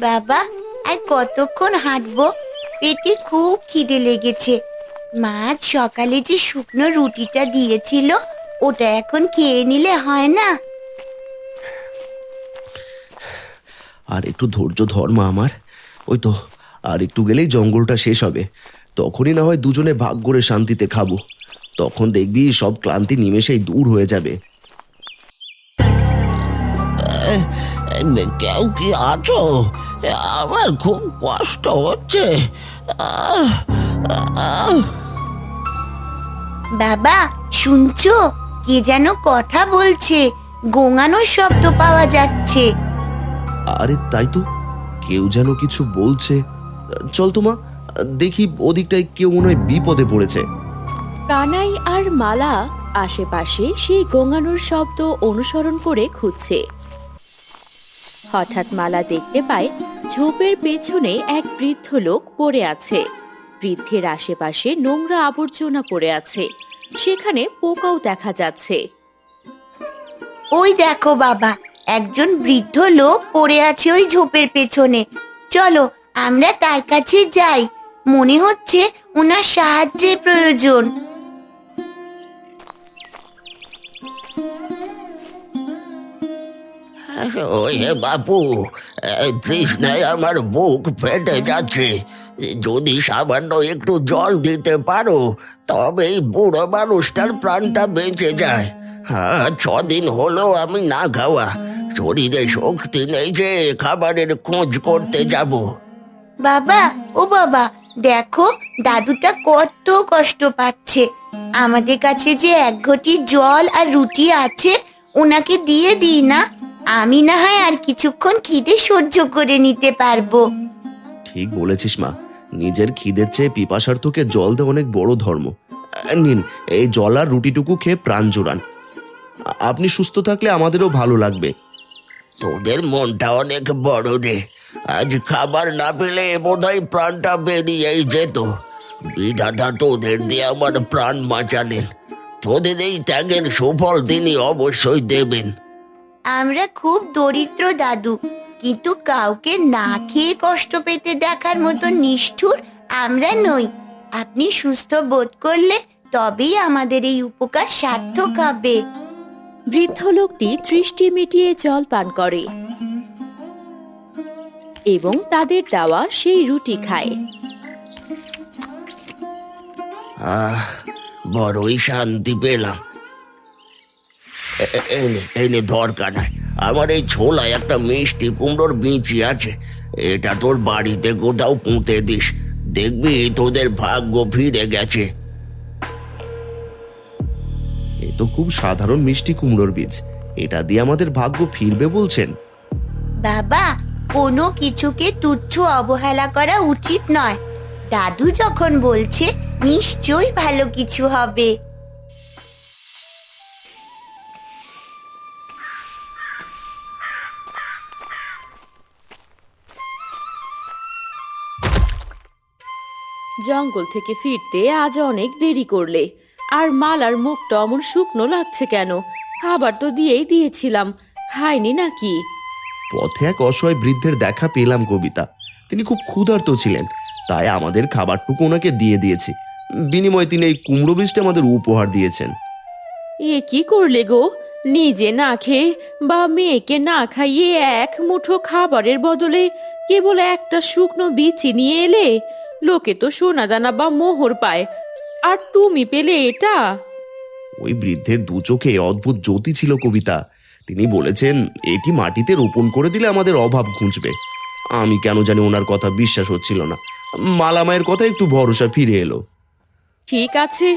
বাবা, আর কতক্ষণ হাঁটবো? পেটে খুব খিদে লেগেছে। মা আজ সকালে যে শুকনো রুটিটা দিয়েছিল, ওটা এখন খেয়ে নিলে হয় না? আর একটু ধৈর্য ধর মা আমার। ওই তো, আর একটু গেলেই জঙ্গলটা শেষ হবে। তখনই না হয় দুজনে ভাগ করে শান্তিতে খাবো। তখন দেখবি সব ক্লান্তি নিমেষেই দূর হয়ে যাবে। কেউ কি আছো? আমার খুব কষ্ট হচ্ছে। আহ, আহ। বাবা, শুনছো? কে যেন কথা বলছে, গোঙানোর শব্দ পাওয়া যাচ্ছে। আরে তাই তো, কেউ যেন কিছু বলছে। চল তো মা, দেখি ওদিকটায় কেউ মনে হয় বিপদে পড়েছে। কানাই আর মালা আশেপাশে সেই গোঙানোর শব্দ অনুসরণ করে খুঁজছে। হঠাৎ মালা দেখতে পায় ঝোপের পেছনে এক বৃদ্ধ লোক পড়ে আছে। বৃদ্ধের আশেপাশে নোংরা আবর্জনা পড়ে আছে, সেখানে পোকাও দেখা যাচ্ছে। ওই দেখো বাবা, একজন বৃদ্ধ লোক পড়ে আছে ওই ঝোপের পেছনে। চলো আমরা তার কাছে যাই, মনে হচ্ছে ওনার সাহায্যের প্রয়োজন। ওই হে বাপু, তৃষ্ণায় আমার বুক ফেটে যাচ্ছে। যদি সামান্য একটু জল দিতে পারো, তবে এই বুড়ো মানুষটার প্রাণটা বেঁচে যায়। হ্যাঁ, 6 দিন হলো আমি না খাওয়া। শরীরে শক্তি নেই যে খাবারের খোঁজ করতে যাব। বাবা, ও বাবা, দেখো দাদুটা কত কষ্ট পাচ্ছে। আমাদের কাছে যে এক ঘটি জল আর রুটি আছে, ওনাকে দিয়ে দিই না? আমি না হয় আর কিছুক্ষণ খিদে সহ্য করে নিতে পারবো। ঠিক বলেছিস মা, নিজের খিদের চেয়ে পিপাসার্থকে জল দেওয়া অনেক বড় ধর্ম। নিন, এই জল আর রুটিটুকু খেয়ে প্রাণ জোড়ান। আপনি সুস্থ থাকলে আমাদেরও ভালো লাগবে। তোদের মনটা অনেক বড় রে। আজ খাবার না পেলে বোধহয় প্রাণটা বেরিয়েই যেত। বিধাতা তোদের দিয়ে আমার প্রাণ বাঁচালেন। তোদের এই ত্যাগের সুফল তিনি অবশ্যই দেবেন। আমরা খুব দরিদ্র দাদু, কিন্তু কাউকে না খেয়ে কষ্ট পেতে দেখার মতো নিষ্ঠুর আমরা নই। আপনি সুস্থ বোধ করলে তবেই আমাদের এই উপকার সার্থক হবে। বৃদ্ধ লোকটি তৃষ্টি মিটিয়ে জল পান করে এবং তাদের দেওয়া সেই রুটি খায়। আহ, বড়ই শান্তি পেলাম। এনে দরকার নাই, আমার এই ছোলায় একটা মিষ্টি কুমড়োর বিচি আছে। এটা তোর বাড়িতে কোথাও পুঁতে দিস, দেখবি তোদের ভাগ্য ফিরে গেছে। এ তো খুব সাধারণ মিষ্টি কুমড়োর বীজ, এটা দিয়ে আমাদের ভাগ্য ফিরবে বলছেন? বাবা, কোনো কিছুকে তুচ্ছ অবহেলা করা উচিত নয়। দাদু যখন বলছে, নিশ্চয়ই ভালো কিছু হবে। জঙ্গল থেকে ফিরতে আজ অনেক দেরি করলে। আর মালার মুখটা অমন শুকনো লাগছে কেন? খাবার তো দিয়েই দিয়েছিলাম, খায়নি নাকি? পথে এক অসহায় বৃদ্ধের দেখা পেলাম কবিতা। তিনি খুব ক্ষুধার্ত ছিলেন, তাই আমাদের খাবারটুকু ওনাকে দিয়ে দিয়েছি। বিনিময়ে তিনি এই কুমড়ো বীজটা আমাদের উপহার দিয়েছেন। এ কি করলে গো? নিজে না খেয়ে বা মেয়েকে না খাইয়ে এক মুঠো খাবারের বদলে কেবল একটা শুকনো বিচি নিয়ে এলে। লোকে তো সোনা দানা বা মোহর পায়, আর তুমি পেলে এটা? ওই বৃদ্ধের দু চোখে অদ্ভুত জ্যোতি ছিল কবিতা। তিনি বলেছেন এটি মাটিতে রোপণ করে দিলে আমাদের অভাব ঘুচবে। আমি কেন জানি ওনার কথা বিশ্বাস হচ্ছিল না। মালামায়ের কথা একটু ভরসা ফিরে এলো। ঠিক আছে,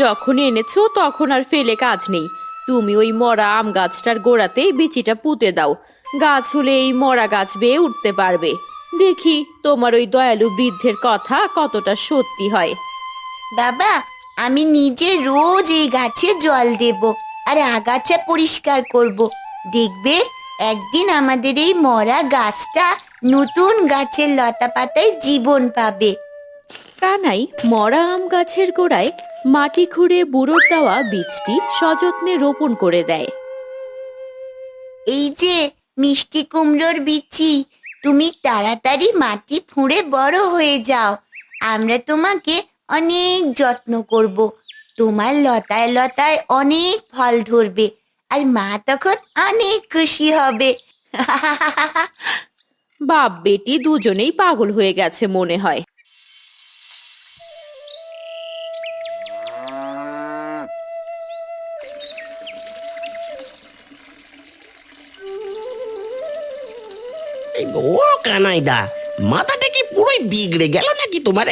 যখন এনেছো তখন আর ফেলে কাজ নেই। তুমি ওই মরা আম গাছটার গোড়াতেই বিচিটা পুঁতে দাও। গাছ হলে এই মরা গাছ বেয়ে উঠতে পারবে। দেখি তোমার ওই দয়ালু বৃদ্ধের কথা কতটা সত্যি হয়। বাবা, আমি নিজে রোজ এই গাছে জল দেব আর আগাছা পরিষ্কার করব। দেখবে একদিন আমাদের এই মরা গাছটা নতুন গাছের লতা পাতায় জীবন পাবে। কানাই মরা আম গাছের গোড়ায় মাটি খুঁড়ে বুড়োর দেওয়া বীজটি সযত্নে রোপণ করে দেয়। এই যে মিষ্টি কুমড়োর বিচি, তুমি তাড়াতাড়ি মাটি ফুঁড়ে বড় হয়ে যাও। আমরা তোমাকে অনেক যত্ন করব। তোমার লতায় লতায় অনেক ফল ধরবে, আর মা তখন অনেক খুশি হবে। বাপ বেটি দুজনেই পাগল হয়ে গেছে মনে হয়। ও কানাইদা, মাথাটা কি পুরোই বিগড়ে গেল নাকি তোমার?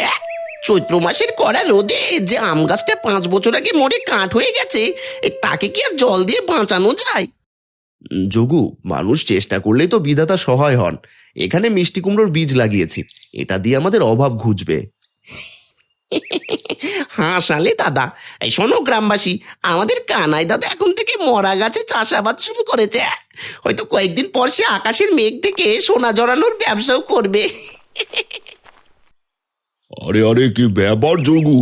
চৈত্র মাসের কড়া রোদে যে আম গাছটা 5 বছর আগে মরে কাঠ হয়ে গেছে, তাকে কি আর জল দিয়ে বাঁচানো যায়? যোগু, মানুষ চেষ্টা করলেই তো বিধাতা সহায় হন। এখানে মিষ্টি কুমড়োর বীজ লাগিয়েছি, এটা দিয়ে আমাদের অভাব ঘুচবে। হাসালে দাদা। এই শোনো গ্রামবাসী, আমাদের কানাই দাদা এখন থেকে মরা গাছে চাষাবাদ শুরু করেছে। হয়তো কয়েকদিন পর সে আকাশের মেঘ থেকে সোনা জড়ানোর ব্যবসাও করবে। আরে আরে, কি ব্যাপার যোগু?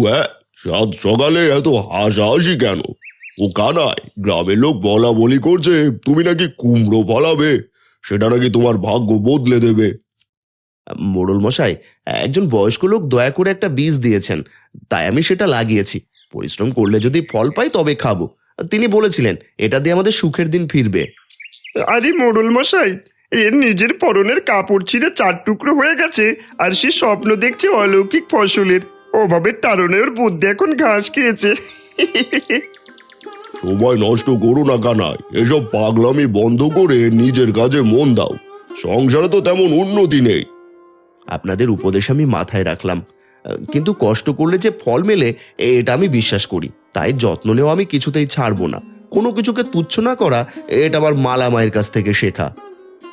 সাত সকালে এত হাসাহাসি কেন? ও কানাই, গ্রামের লোক বলা বলি করছে তুমি নাকি কুমড়ো ফলাবে, সেটা নাকি তোমার ভাগ্য বদলে দেবে। মোড়ল মশাই, একজন বয়স্ক লোক দয়া করে একটা বীজ দিয়েছেন, তাই আমি সেটা লাগিয়েছি। পরিশ্রম করলে যদি ফল পাই তবে খাবো। তিনি বলেছিলেন এটা দিয়ে আমাদের সুখের দিন ফিরবে। আরে মোড়ল মশাই, এর নিজের পরনের কাপড় ছিঁড়ে 4 টুকরো হয়ে গেছে, আর সে স্বপ্ন দেখছে অলৌকিক ফসলের। অভাবের তারণে ওর বুদ্ধি এখন ঘাস খেয়েছে। সময় নষ্ট করো না কানাই, এসব পাগলামি বন্ধ করে নিজের কাজে মন দাও। সংসারে তো তেমন উন্নতি নেই। আপনাদের উপদেশ আমি মাথায় রাখলাম, কিন্তু কষ্ট করলে যে ফল মেলে এটা আমি বিশ্বাস করি। তাই যত্ন নেওয়া আমি কিছুতেই ছাড়বো না। কোনো কিছুকে তুচ্ছ না করা, এটা আমার মালা মায়ের কাছ থেকে শেখা।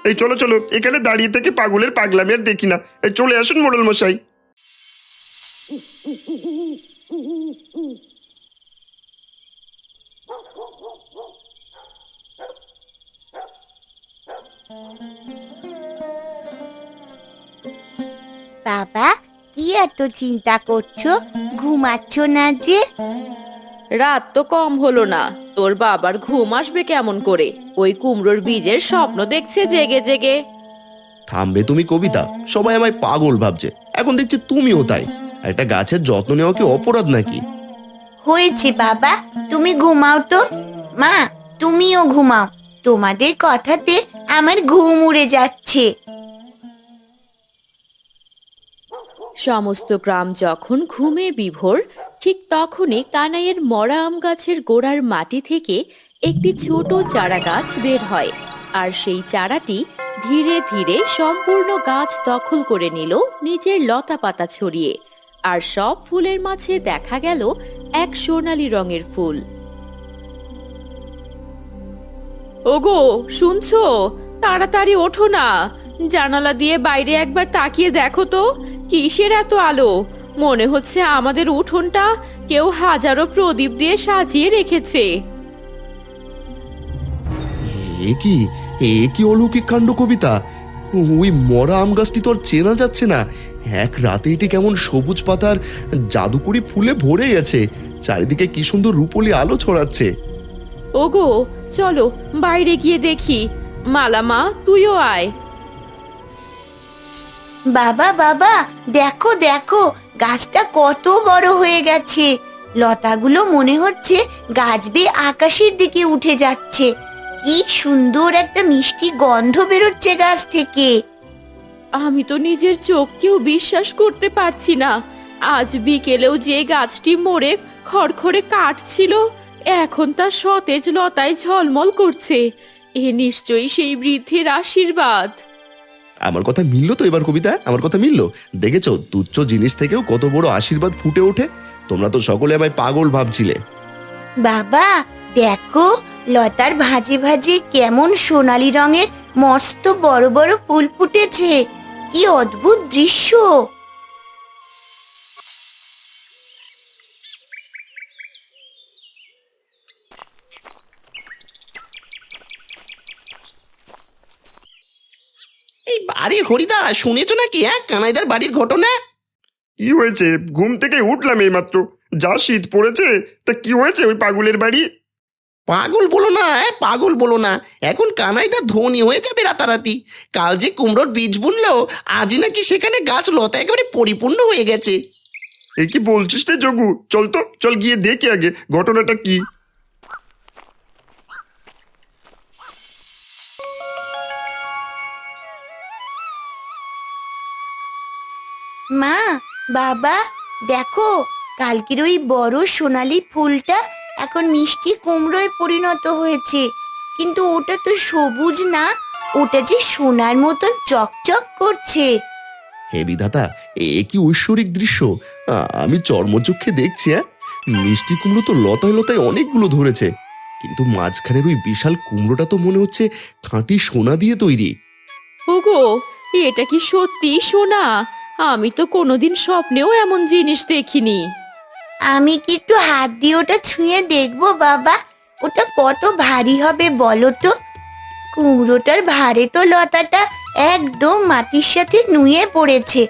এই চলো চলো, এখানে দাঁড়িয়ে থেকে পাগলের পাগলামি আর দেখি না। এই চলে আসুন মোড়ল মশাই। বাবা, কি এত চিন্তা করছো? ঘুমাচ্ছ না যে? রাত তো কম হলো না, তোর বাবার ঘুম আসবে কেমন করে? ওই কুমড়োর বীজের স্বপ্ন দেখছে জেগে জেগে। থামবে তুমি কবিতা? সবাই আমায় পাগল ভাবছে, এখন দেখছি তুমিও তাই। একটা গাছের যত্ন নেওয়া কি অপরাধ নাকি? হয়েছে বাবা, তুমি ঘুমাও তো। মা, তুমিও ঘুমাও। তোমাদের কথাতে আমার ঘুম উড়ে যাচ্ছে। সমস্ত গ্রাম যখন ঘুমে বিভোর, ঠিক তখনই কানাইয়ের মরা আম গাছের গোড়ার মাটি থেকে একটি ছোট চারা গাছ বের হয়। আর সেই চারাটি ধীরে ধীরে সম্পূর্ণ গাছ দখল করে নিল নিজের লতা পাতা ছড়িয়ে। আর সব ফুলের মাঝে দেখা গেল এক সোনালী রঙের ফুল। ওগো, শুনছো? তাড়াতাড়ি ওঠো না, জানালা দিয়ে বাইরে একবার তাকিয়ে দেখো তো, কিসের এত আলো? মনে হচ্ছে আমাদের উঠোনটা কেউ হাজারো প্রদীপ দিয়ে সাজিয়ে রেখেছে। এ কি অলৌকিক কাণ্ড কবিতা! ওই মরা আম গাছটি তো আর চেনা যাচ্ছে না। এক রাতে এটি কেমন সবুজ পাতার জাদুকরি ফুলে ভরে গেছে। চারিদিকে কি সুন্দর রূপলি আলো ছড়াচ্ছে। ওগো, চলো বাইরে গিয়ে দেখি। মালামা, তুইও আয়। বাবা বাবা, দেখো দেখো, গাছটা কত বড় হয়ে গেছে। লতাগুলো মনে হচ্ছে গাছ বেয়ে আকাশের দিকে উঠে যাচ্ছে। কি সুন্দর একটা মিষ্টি গন্ধ বেরোচ্ছে গাছ থেকে। আমি তো নিজের চোখকেও বিশ্বাস করতে পারছি না। আজ বিকেলেও যে গাছটি মরে খড়খড়ে কাটছিল, এখন তার সতেজ লতায় ঝলমল করছে। এ নিশ্চয়ই সেই বৃদ্ধের আশীর্বাদ। আমার কথা মিললো তো এবার কবিতা? আমার কথা মিললো? দেখেছো, তুচ্ছ জিনিস থেকেও কত বড় আশীর্বাদ ফুটে ওঠে। তোমরা তো সকলে আমায় পাগল ভাবছিলে। বাবা দেখো, লতার ভাঁজে ভাঁজে কেমন সোনালী রঙের মস্ত বড় বড় ফুল ফুটেছে। কি অদ্ভুত দৃশ্য! এই আরে হরিদা, শুনেছো নাকি কানাইদার বাড়ির ঘটনা? কি হয়েছে? ঘুম থেকে উঠলাম এইমাত্র। যা শীত পড়েছে, তা কি হয়েছে ওই পাগলের বাড়ি? পাগল বলো না, পাগল বলো না। এখন কানাইদা ধনী হয়ে যাবে রাতারাতি। কাল যে কুমড়োর বীজ বুনলো, আজই নাকি সেখানে গাছ লতা একেবারে পরিপূর্ণ হয়ে গেছে। এ কি বলছিস রে যোগু? চল তো, চল গিয়ে দেখি আগে ঘটনাটা কি। মা, বাবা, দেখো কালকের ওই বড় সোনালী ফুলটা এখন মিষ্টি কুমড়োয় পরিণত হয়েছে। কিন্তু ওটা তো সবুজ না, ওটা যে সোনার মতন চকচক করছে। হে বিধাতা, এ কি ঐশ্বরিক দৃশ্য! আমি চর্মচক্ষে দেখছি। মিষ্টি কুমড়ো তো লতায় লতায় অনেকগুলো ধরেছে, কিন্তু মাঝখানের ওই বিশাল কুমড়োটা তো মনে হচ্ছে খাঁটি সোনা দিয়ে তৈরি। ওগো, এটা কি সত্যি সোনা? আমি তো কোনোদিন স্বপ্নেও এমন জিনিস দেখিনি। আমি কি একটু হাত দিয়ে ওটা ছুঁয়ে দেখবো বাবা? ওটা কত ভারী হবে বলো তো? কুমড়োটার ভারে তো লতাটা একদম মাটির সাথে নুয়ে পড়েছে।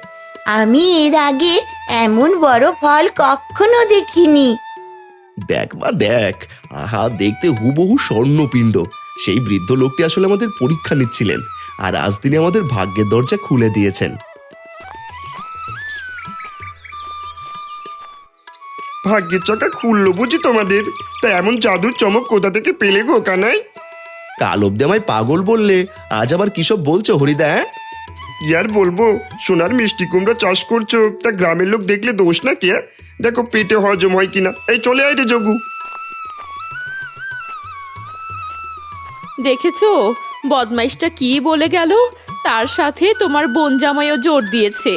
আমি এর আগে এমন বড় ফল কখনো দেখিনি। দেখ মা দেখ, আহা, দেখতে হুবহু স্বর্ণপিণ্ড। সেই বৃদ্ধ লোকটি আসলে আমাদের পরীক্ষা নিচ্ছিলেন, আর আজ তিনি আমাদের ভাগ্যের দরজা খুলে দিয়েছেন। ভাগ্যের চাকা খুললো বুঝি তোমাদের? তা এমন জাদুর চমক কোথা থেকে পেলে গো কানাই? কাল অব্দি আমায় পাগল বললে, আজ আবার কিসব বলছো হরিদা? কি আর বলবো, সোনার মিষ্টি কুমড়া চাষ করছো, তা গ্রামের লোক দেখলে দোষ না কে? দেখো পেটে হজম হয় কিনা। এই চলে আয় রে যোগু। দেখেছো বদমাইশটা কি বলে গেল? তার সাথে তোমার বোন জামাইও জোর দিয়েছে।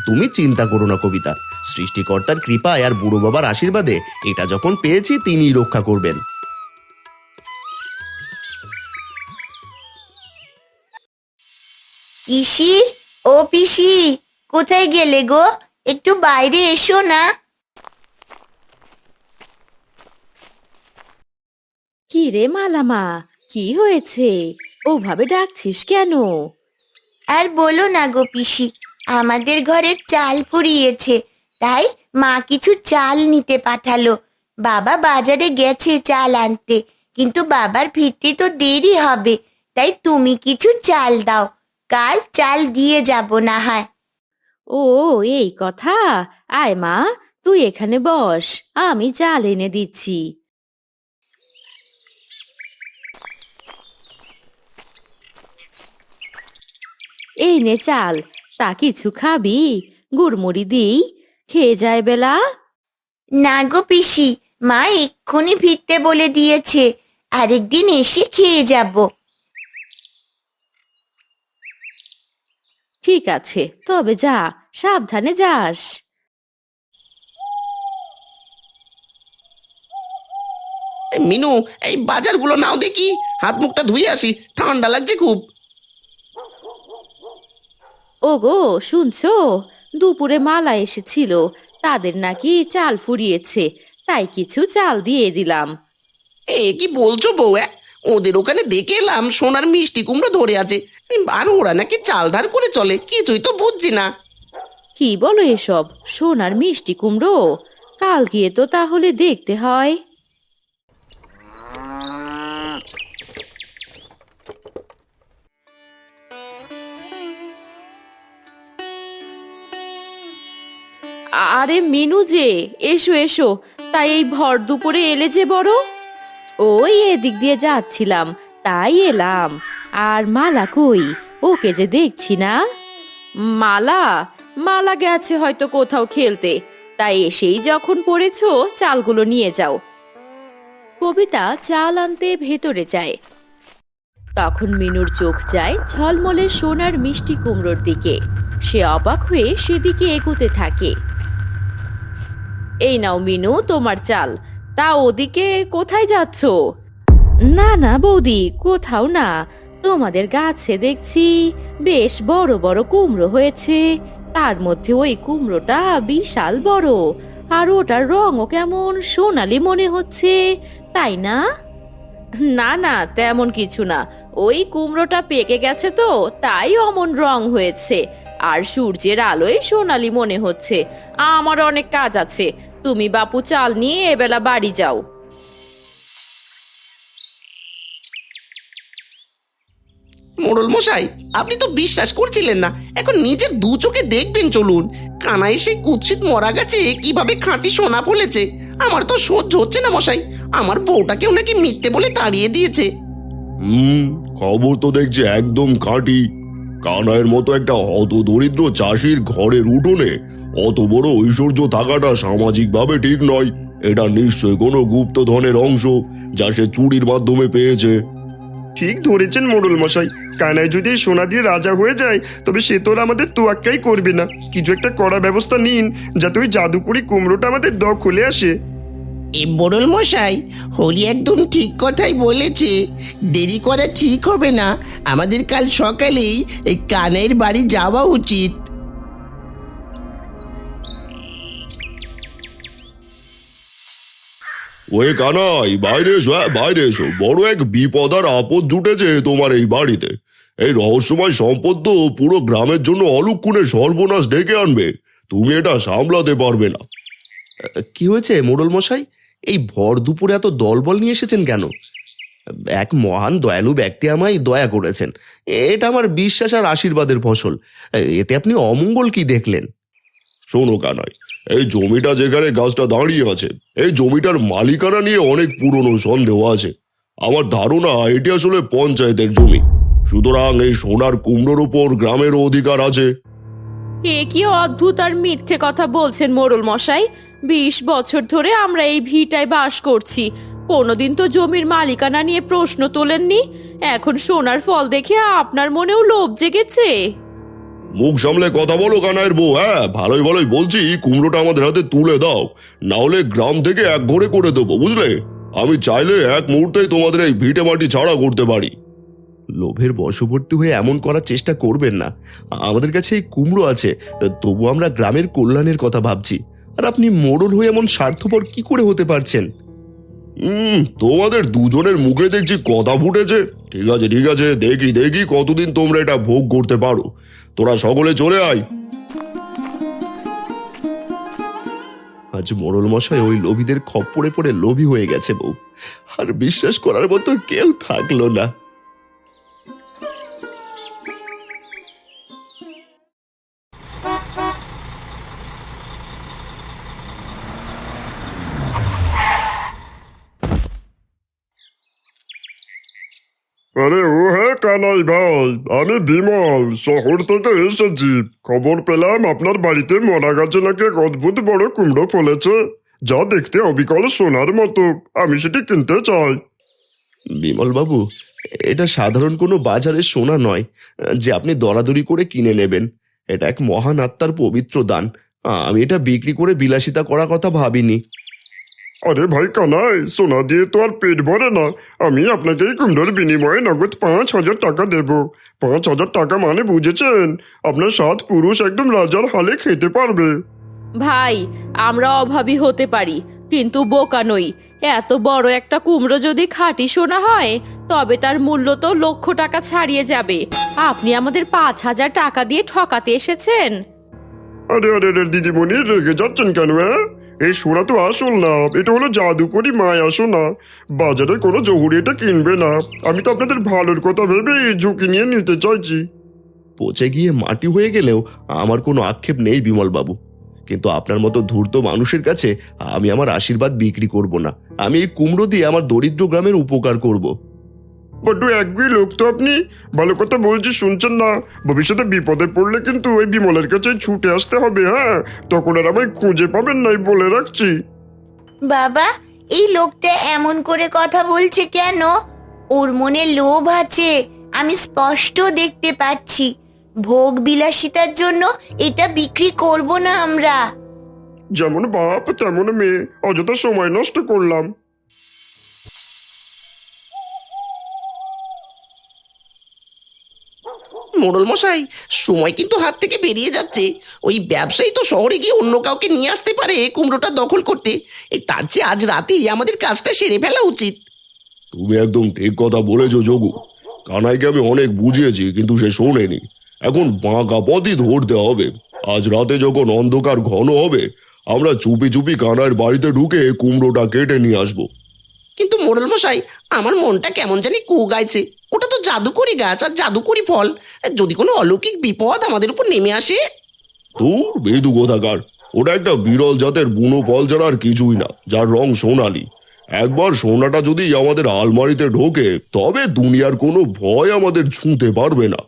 তুমি চিন্তা করো না কবিতা, সৃষ্টিকর্তার কৃপায় আর বুড়ো বাবার আশীর্বাদে এটা যখন পেয়েছি তিনিই রক্ষা করবেন। পিসি, ও পিসি, কোথায় গেলে গো? একটু বাইরে এসো না। কি রে মালামা, কি হয়েছে? ওভাবে ডাকছিস কেন? আর বলো না গো পিসি, আমাদের ঘরের চাল ফুরিয়েছে, তাই মা কিছু চাল নিতে পাঠালো। বাবা বাজারে গেছে চাল আনতে, কিন্তু বাবার ফিরতে তো দেরি হবে, তাই তুমি কিছু চাল দাও, কাল চাল দিয়ে যাব না হয়। ও, এই কথা। আয় মা, তুই এখানে বস, আমি চাল এনে দিচ্ছি। এই নে চাল, তা কিছু খাবি? গুড়মুড়ি দিই, খেয়ে যায় বেলা। না গো পিসি, মা এক্ষুনি ফিরতে বলে দিয়েছে, আরেকদিন এসে খেয়ে যাব। ঠিক আছে, তবে যা, সাবধানে যাস। মিনু, এই বাজারগুলো নাও দেখি, হাত মুখটা ধুয়ে আসি, ঠান্ডা লাগছে খুব। ওগো, শুনছো? দুপুরে মালা এসেছিল, তাদের নাকি চাল ফুরিয়েছে, তাই কিছু চাল দিয়ে দিলাম। এ কি বলছো বউ? ওদের ওখানে দেখে এলাম সোনার মিষ্টি কুমড়ো ধরে আছে, আর ওরা নাকি চাল ধার করে চলে, কিছুই তো বুঝছি না। কি বলো এসব? সোনার মিষ্টি কুমড়ো? কাল গিয়ে তো তাহলে দেখতে হয়। আরে মিনু যে, এসো এসো, তাই এই ভর দুপুরে এলে যে বড়? ওই এদিক দিয়ে যাচ্ছিলাম, তাই এলাম। আর মালা কই? ওকে যে দেখছি না। মালা? মালা গেছে হয়তো কোথাও খেলতে, তাই এসেই যখন পড়েছো চালগুলো নিয়ে যাও। কবিতা চাল আনতে ভেতরে যায়। তখন মিনুর চোখ যায় ঝলমলে সোনার মিষ্টি কুমড়োর দিকে। সে অবাক হয়ে সেদিকে এগোতে থাকে। এই নাও মিনু, তোমার চাল। তা ওদিকে কোথায় যাচ্ছ? না না বৌদি, কোথাও না, তোমাদের গাছে দেখছি বেশ বড় বড় কুমড়ো হয়েছে, তার মধ্যে ওই কুমড়োটা বিশাল বড়, আর ওটার রঙও কেমন সোনালি মনে হচ্ছে, তাই না? না না, তেমন কিছু না, ওই কুমড়োটা পেকে গেছে তো তাই অমন রং হয়েছে, আর সূর্যের আলোয় সোনালি মনে হচ্ছে। আমার অনেক কাজ আছে, তুমি বাপু চাল নিয়ে এবেলা বাড়ি যাও। মোড়ল মশাই, আপনি তো বিশ্বাস করছিলেন না, এখন নিজের দু চোখে দেখবেন চলুন। কানাই সেই কুৎসিত মরা গাছে কিভাবে খাঁটি সোনা ফলেছে। আমার তো সহ্য হচ্ছে না মশাই, আমার বউটাকেও নাকি মিথ্যে বলে তাড়িয়ে দিয়েছে। খবর তো দেখছি একদম খাঁটি। কানাইয়ের মতো একটা অত দরিদ্র চাষির ঘরের উঠোনে অত বড় ঐশ্বর্য থাকাটা সামাজিকভাবে ঠিক নয়। এটা নিশ্চয়ই কোনো গুপ্তধনের অংশ, যা সে চুরির মাধ্যমে পেয়েছে। ঠিক ধরেছেন মোড়ল মশাই, কানাই যদি এই সোনা দিয়ে রাজা হয়ে যায় তবে সে তো আর আমাদের তোয়াক্কাই করবে না। কিছু একটা করা ব্যবস্থা নিন যাতে ওই জাদুকরি কুমড়োটা আমাদের দখলে আসে। এ মোড়ল মশাই, হরি একদম ঠিক কথাই বলেছে। দেরি করা ঠিক হবে না, আমাদের কাল সকালেই এই কানাইয়ের বাড়ি যাওয়া উচিত। ওই কানাই, বাইরে এসো, বাইরে এসো। বড় এক বিপদ আর আপদ জুটেছে তোমার এই বাড়িতে। এই রহস্যময় সম্পদ তো পুরো গ্রামের জন্য অলক্ষণে সর্বনাশ ডেকে আনবে। তুমি এটা সামলাতে পারবে না। কি হয়েছে মোড়ল মশাই? এই ভর দুপুরে এত দলবল নিয়ে এসেছেন কেন? এক মহান দয়ালু ব্যক্তি আমায় দয়া করেছেন, এটা আমার বিশ্বাস আর আশীর্বাদের ফসল। এতে আপনি অমঙ্গল কি দেখলেন? শোনো কানাই, এই জমিটা যেখানে গাছটা দাঁড়িয়ে আছে, এই জমিটার মালিকানা নিয়ে অনেক পুরনো সন্দেহ আছে। আমার ধারণা এটি আসলে পঞ্চায়েতের জমি। সুতরাং এই সোনার কুমড়োর উপর গ্রামেরও অধিকার আছে। এ কি অদ্ভুত আর মিথ্যে কথা বলছেন মোড়ল মশাই। 20 বছর ধরে আমরা এই ভিটায় বাস করছি, কোনোদিন তো জমির মালিকানা নিয়ে প্রশ্ন তোলেননি। এখন সোনার ফল দেখে আপনার মনেও লোভ জেগেছে? মুখ সামলে কথা বলো কানাইয়ের বউ। ভালোই ভালোই বলছি, কুমড়োটা আমাদের হাতে তুলে দাও, না হলে গ্রাম থেকে এক ঘরে করে দেবো, বুঝলে? আমি চাইলে এক মুহূর্তেই তোমাদের এই ভিটে মাটি ছাড়া করতে পারি। লোভের বশবর্তী হয়ে এমন করার চেষ্টা করবেন না। আমাদের কাছে এই কুমড়ো আছে, তবু আমরা গ্রামের কল্যাণের কথা ভাবছি। আর আপনি মোড়ল হয়ে এমন স্বার্থপর কি করে হতে পারছেন? তোমাদের দুজনের মুখে দেখছি কথা ফুটেছে। ঠিক আছে ঠিক আছে, দেখি দেখি কতদিন তোমরা এটা ভোগ করতে পারো। তোরা সকলে চলে আয়। আজ মোড়ল মশাই ওই লোভীদের খপ্পরে পড়ে লোভী হয়ে গেছে বউ, আর বিশ্বাস করার মতো কেউ থাকলো না। আরে ও হ্যাঁ কানাই ভাই, আমি বিমল শহর থেকে এসেছি। খবর পেলাম আপনার বাড়িতে মরা গাছে নাকি এক অদ্ভুত বড় কুমড়ো ফলেছে, যা দেখতে অবিকল সোনার মতো। আমি সেটি কিনতে চাই। বিমল বাবু, এটা সাধারণ কোনো বাজারের সোনা নয় যে আপনি দরাদরি করে কিনে নেবেন। এটা এক মহান আত্মার পবিত্র দান। আমি এটা বিক্রি করে বিলাসিতা করার কথা ভাবিনি। আরে ভাই কানাই, সোনা দিয়ে তো আর পেট ভরে না। আমি আপনাকে এই কুমড়োর বিনিময়ে নগদ 5,000 টাকা দেব। 5,000 টাকা মানে বুঝেছেন? আপনার 7 পুরুষ একদম রাজার হালে খেতে পারবে। ভাই, আমরা অভাবী হতে পারি, কিন্তু বোকা নই। এত বড় একটা কুমড়ো যদি খাঁটি সোনা হয় তবে তার মূল্য তো লক্ষ টাকা ছাড়িয়ে যাবে। আপনি আমাদের 5,000 টাকা দিয়ে ঠকাতে এসেছেন। আরে আরে আরে দিদিমণি, রেগে যাচ্ছেন কেন? এই সোনা তো আসল না, এটা হলো জাদুকরি মায়া সোনা। বাজারে কোনো জহুরি এটা কিনবে না। আমি তো আপনাদের ভালোর কথা ভেবে এই ঝুঁকি নিয়ে নিতে চাইছি। পচে গিয়ে মাটি হয়ে গেলেও আমার কোনো আক্ষেপ নেই বিমল বাবু, কিন্তু আপনার মতো ধূর্ত মানুষের কাছে আমি আমার আশীর্বাদ বিক্রি করব না। আমি এই কুমড়ো দিয়ে আমার দরিদ্র গ্রামের উপকার করব। বড্ড একগুই লোক তো আপনি। ভালো কথা বলছি, শুনছেন না? ভবিষ্যতে বিপদে পড়লে কিন্তু ওই বিমলের কাছে ছুটে আসতে হবে। হ্যাঁ, তখন আর আমায় খুঁজে পাবেন নাই, বলে রাখছি। বাবা, এই লোকটা এমন করে কথা বলছে কেন? ওর মনে লোভ আছে, আমি স্পষ্ট দেখতে পাচ্ছি। ভোগ বিলাসিতার জন্য এটা বিক্রি করব না আমরা। যেমন বাপ তেমন মেয়ে, অযথা সময় নষ্ট করলাম। মোড়ল মশাই, সময় কিন্তু হাত থেকে বেরিয়ে যাচ্ছে। ওই ব্যবসায়ী তো শহরে গিয়ে অন্য কাউকে নিয়ে আসতে পারে কুমড়োটা দখল করতে। তার চেয়ে আজ রাতেই আমাদের কাজটা সেরে ফেলা উচিত। তুমি একদম ঠিক কথা বলেছো যোগু। কানাইকে আমি অনেক বুঝিয়েছি, কিন্তু সে শোনেনি। এখন বাঁকা পথই ধরতে হবে। আজ রাতে যখন অন্ধকার ঘন হবে, আমরা চুপি চুপি কানাইয়ের বাড়িতে ঢুকে কুমড়োটা কেটে নিয়ে আসবো। কিন্তু মোড়ল মশাই, আমার মনটা কেমন জানি কু গাইছে। ওটা তো জাদুকরি গাছ আর জাদুকরি ফল। যদি কোনো অলৌকিক বিপদ আমাদের উপর নেমে আসে। তোর বেদু কোথাকার, ওটা একটা বিরল জাতের বুনো ফল ছাড়া আর কিছুই না, যার রং সোনালি। একবার সোনাটা যদি আমাদের আলমারিতে ঢোকে, তবে দুনিয়ার কোনো ভয় আমাদের ছুঁতে পারবে না।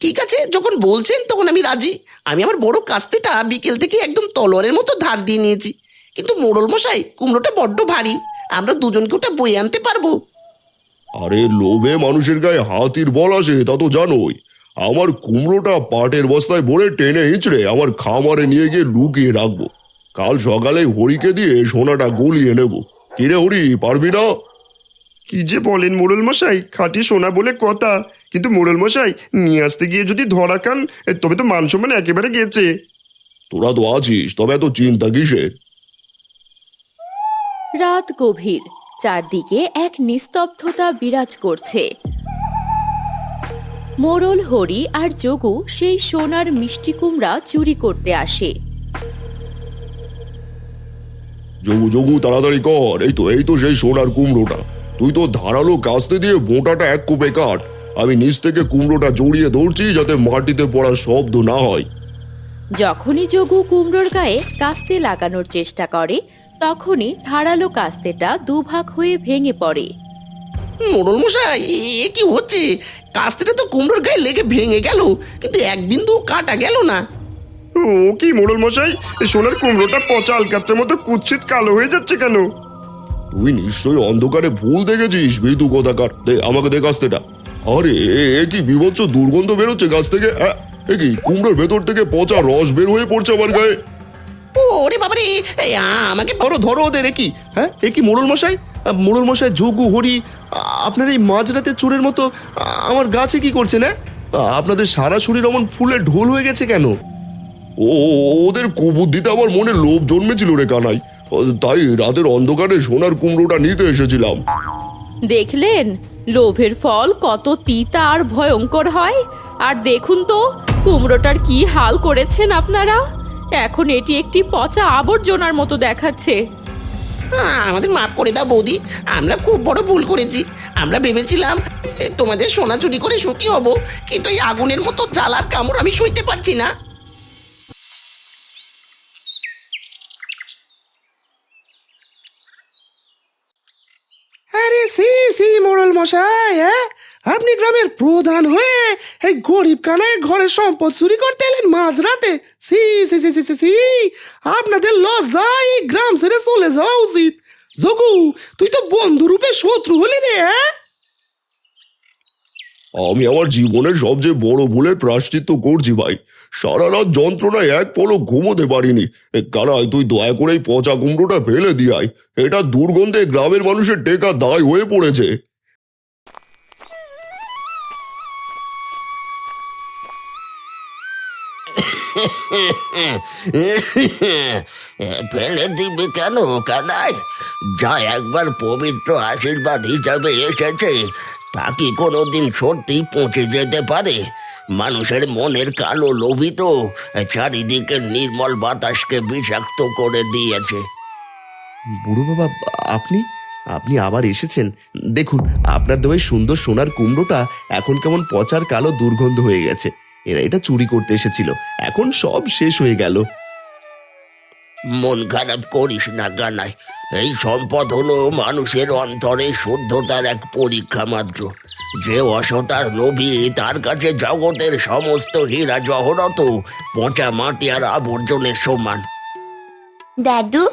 ঠিক আছে, যখন বলছেন তখন আমি রাজি। আমি আমার বড় কাস্তেটা বিকেল থেকে একদম তলোয়ারের মতো ধার দিয়ে নিয়েছি। কিন্তু মোড়ল মশাই, কুমড়োটা বড্ড ভারী। আমরা দুজনকে ওটা বয়ে আনতে পারবো? আরে লোভে মানুষের গায়ে হাতির বল আসে, তা তো জানোই। আমার কুমড়োটা পাটের বস্তায় ভরে টেনে হিঁচড়ে আমার খামারে নিয়ে গিয়ে লুকিয়ে রাখবো। কাল সকালে হরিকে দিয়ে সোনাটা গলিয়ে নেব। কিরে হরি, পারবি না? কি যে বলেন মোড়ল মশাই, খাঁটি সোনা বলে কথা। কিন্তু মোড়ল মশাই, নিয়ে আসতে গিয়ে যদি ধরা খান, তবে তো মান সম্মান একেবারে গেছে। তোরা তো আছিস, তবে এত চিন্তা কিসের? রাত গভীর, চারদিকে এক নিস্তব্ধতা বিরাজ করছে। মোড়ল হরি আর যোগু সেই সোনার মিষ্টি কুমড়া চুরি করতে আসে। যোগু যোগু, তাড়াতাড়ি কর, এই তো সেই সোনার কুমড়োটা। তুই তো ধারালো কাস্তে দিয়ে বোঁটাটা এক কোপে কাট। আমি নিচ থেকে কুমড়োটা জড়িয়ে ধরছি, যাতে মাটিতে পড়ার শব্দ না হয়। যখনই যোগু কুমড়োর গায়ে কাস্তে লাগানোর চেষ্টা করে, তখনই ধারালো কাস্তেটা দুভাগ হয়ে ভেঙে পড়ে। মোড়ল মশাই, এ কি হচ্ছে? কাস্তেটা তো কুমড়োর গায়ে লেগে ভেঙে গেল, কিন্তু এক বিন্দু কাটা গেল না। ও কি মোড়ল মশাই, এই সোনার কুমড়োটা পচা আলকাত্রের মতো কুৎসিত কালো হয়ে যাচ্ছে কেন? তুই নিশ্চয়ই অন্ধকারে ভুল দেখেছিস, বিদু কোথাকার। দে আমাকে, দে কাস্তেটা। আরে এ কি বিভৎস দুর্গন্ধ বেরোচ্ছে গাছ থেকে। এ কি, কুমড়োর ভেতর থেকে পচা রস বের হয়ে পড়ছে আমার গায়ে। ওরে বাবারে, আমাকে ধরো ধরো ওদের। কি হ্যাঁ, এ কি মোড়ল মশাই? মোড়ল মশাই, যোগু, হরি, আপনার এই মাঝরাতে চোরের মতো আমার গাছে কি করছেন? হ্যাঁ, আপনাদের সারা শরীর অমন ফুলে ঢোল হয়ে গেছে কেন? ওদের কুবুদ্ধিতে আমার মনে লোভ জন্মেছিল রে কানাই। তাই রাতের অন্ধকারে সোনার কুমড়োটা নিতে এসেছিলাম। দেখলেন লোভের ফল কত তিতা আর ভয়ঙ্কর হয়। আর দেখুন তো কুমড়োটার কি হাল করেছেন আপনারা। এখন এটি একটি পচা আবর্জনার মতো দেখাচ্ছে। আমাদের মাফ করে দাও বৌদি, আমরা খুব বড় ভুল করেছি। আমরা ভেবেছিলাম তোমাদের সোনা চুরি করে সুখী হব, কিন্তু এই আগুনের মতো জ্বালার কামড় আমি সইতে পারছি না। আরে সি সি মোড়ল মশাই, হ্যাঁ, আপনি গ্রামের প্রধান হয়ে এই গরিব কানায় ঘরের সম্পদ চুরি করতে এলেন মাঝরাতে? সি সি সি সি সি সি, আপনাদের লজ্জায় এই গ্রাম ছেড়ে চলে যাওয়া উচিত। যোগু, তুই তো বন্ধু রূপে শত্রু হলি রে। হ্যাঁ, আমি আমার জীবনের সবচেয়ে বড় ভুলের প্রায়শ্চিত্ত করছি ভাই। সারা রাত যন্ত্রণায় এক পলক ঘুমোতে পারিনি। কানাই, তুই দয়া করে এই পচা কুমড়োটা ফেলে দিয়াই। এটা দুর্গন্ধে গ্রামের মানুষের টেকা দায় হয়ে পড়েছে। ফেলে দিবি কেন কানাই? যা একবার পবিত্র আশীর্বাদ হিসাবে এসেছে, তা কি কোনোদিন সত্যি পৌঁছে যেতে পারে? মানুষের মনের কালো লোভই তো চারিদিকে নির্মল বাতাসকে বিষাক্ত করে দিয়েছে। বুড়ো বাবা, আপনি আপনি আবার এসেছেন। দেখুন, আপনার দেওয়া এই সুন্দর সোনার কুমড়োটা এখন কেমন পচার কালো দুর্গন্ধ হয়ে গেছে। এরা এটা চুরি করতে এসেছিল, এখন সব শেষ হয়ে গেল। মন খারাপ করিস না কানাই। এই সম্পদ হলো মানুষের অন্তরে শুদ্ধতার এক পরীক্ষা মাত্র। যে অসতার লোভী, তার কাছে জগতের সমস্ত হীরা জহরত পচা মাটি আর আবর্জনের সমান। দাদু,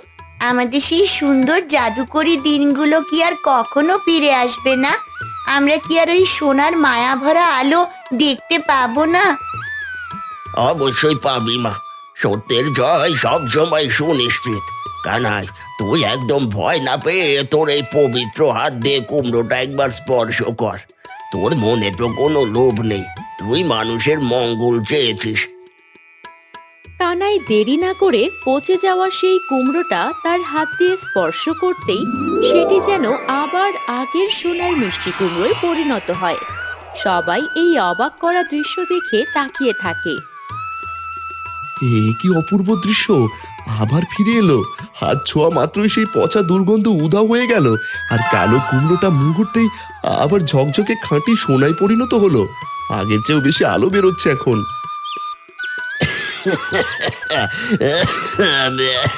আমাদের সেই সুন্দর জাদুকরি দিনগুলো কি আর কখনো ফিরে আসবে না? আমরা কি আর ওই সোনার মায়া ভরা আলো দেখতে পাবো না? অবশ্যই পাবি মা, সত্যের জয় সব সময় সুনিশ্চিত। কানাই, তুই একদম ভয় না পেয়ে তোর এই পবিত্র হাত দিয়ে কুমড়োটা একবার স্পর্শ কর। তোর মনে তো কোনো লোভ নেই, তুই মানুষের মঙ্গল চেয়েছিস। কানাই দেরি না করে পচে যাওয়া সেই কুমড়োটা তার হাত দিয়ে স্পর্শ করতেই সেটি যেন আবার আগের সোনার মিষ্টি কুমড়োয় পরিণত হয়। সবাই এই অবাক করা দৃশ্য দেখে তাকিয়ে থাকে। এ কি অপূর্ব দৃশ্য! আবার ফিরে এলো। হাত ছোঁয়া মাত্রই সেই পচা দুর্গন্ধ উধাও হয়ে গেল, আর কালো কুমড়োটা মুহূর্তেই আবার ঝকঝকে খাঁটি সোনায় পরিণত হলো। আগের চেয়েও বেশি আলো বেরোচ্ছে এখন।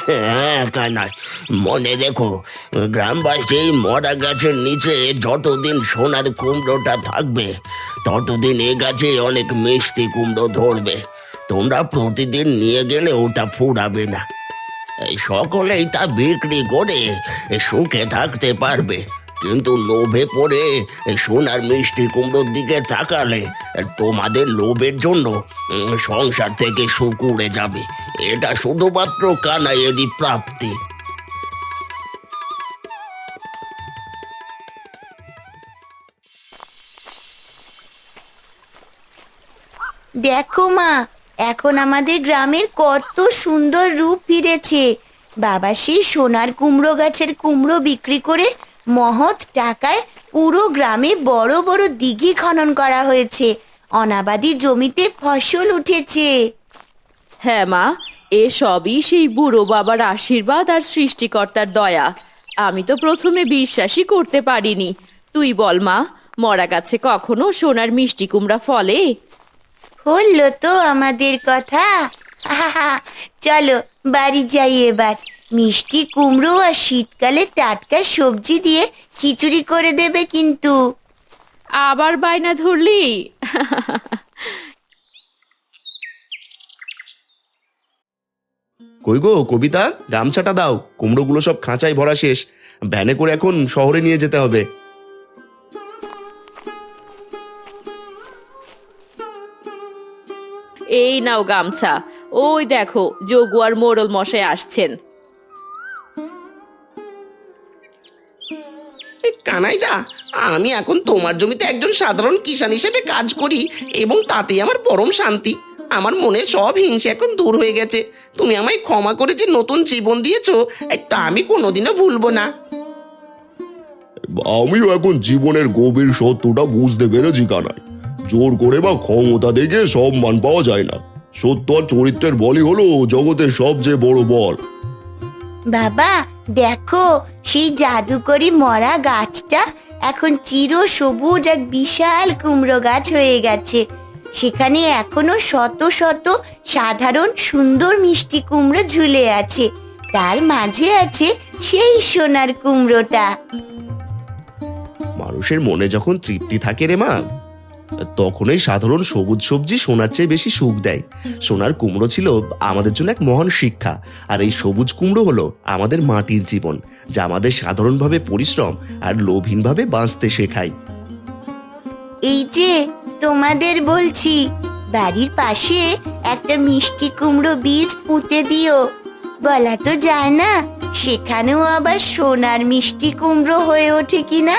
হ্যাঁ কানাই, মনে রেখো, গ্রামবাসী এই মরা গাছের নিচে যতদিন সোনার কুমড়োটা থাকবে ততদিন এ গাছে অনেক মিষ্টি কুমড়ো ধরবে। তোমরা প্রতিদিন নিয়ে গেলে ওটা ফুরাবে না। এই সকলেই তা বিক্রি করে সুখে থাকতে পারবে, কিন্তু লোভে পড়ে সোনার মিষ্টি কুমড়োর দিকে তাকালে তোমাদের লোভের জন্য সংসার থেকে সুখ উড়ে যাবে। এটা শুধুমাত্র কানাইয়েরই প্রাপ্তি। দেখো মা, এখন আমাদের গ্রামের কত সুন্দর রূপ ফিরেছে। বাবা সেই সোনার কুমড়ো গাছের কুমড়ো বিক্রি করে মহৎ টাকায় পুরো গ্রামে বড় বড় দিঘি খনন করা হয়েছে, অনাবাদি জমিতে ফসল উঠেছে। হ্যাঁ মা, এ সবই সেই বুড়ো বাবার আশীর্বাদ আর সৃষ্টিকর্তার দয়া। আমি তো প্রথমে বিশ্বাসই করতে পারিনি। তুই বল মা, মরা গাছে কখনো সোনার মিষ্টি কুমড়া ফলে? হলো তো আমাদের কথা। চলো বাড়ি যাই এবার। মিষ্টি কুমড়ো আর শীতকালে টাটকা সবজি দিয়ে খিচুড়ি করে দেবে কিন্তু। আবার বায়না ধরলি? কই গো কবিতা, গামছাটা দাও, কুমড়োগুলো সব খাঁচায় ভরা শেষ। ভ্যানে করে এখন শহরে নিয়ে যেতে হবে। এই নাও গামছা। ওই দেখো, যোগু আর মোড়ল মশাই আসছেন। কানাইদা, আমি এখন তোমার জমিতে একজন সাধারণ কিষান হিসেবে কাজ করি এবং তাতেই আমার পরম শান্তি। আমার মনের সব হিংসা এখন দূর হয়ে গেছে। তুমি আমায় ক্ষমা করে যে নতুন জীবন দিয়েছো, তা আমি কোনোদিনও ভুলবো না। আমিও এখন জীবনের গভীর সত্যটা বুঝতে পেরেছি কানাই। জোর করে বা ক্ষমতা দেখে সম্মান পাওয়া যায় না। সত্য আর চরিত্রের বলই হলো জগতের সবচেয়ে বড় বল। বাবা দেখো, সেই জাদুকরি মরা গাছটা এখন চির সবুজ এক বিশাল কুমড়ো গাছ হয়ে গেছে। সেখানে এখনো শত শত সাধারণ সুন্দর মিষ্টি কুমড়ো ঝুলে আছে, তার মাঝে আছে সেই সোনার কুমড়োটা। মানুষের মনে যখন তৃপ্তি থাকে রে মা, তখনই সাধারণ সবুজ সবজি সোনার চেয়ে বেশি সুখ দেয়। সোনার কুমড়ো ছিল আমাদের জন্য এক মহান শিক্ষা, আর এই সবুজ কুমড়ো হলো আমাদের মাটির জীবন, যা আমাদের সাধারণভাবে পরিশ্রম আর লোভহীনভাবে বাঁচতে শেখায়। এই যে তোমাদের বলছি, বাড়ির পাশে একটা মিষ্টি কুমড়ো বীজ পুঁতে দিও। বলা তো যায় না, সেখানেও আবার সোনার মিষ্টি কুমড়ো হয়ে ওঠে কিনা।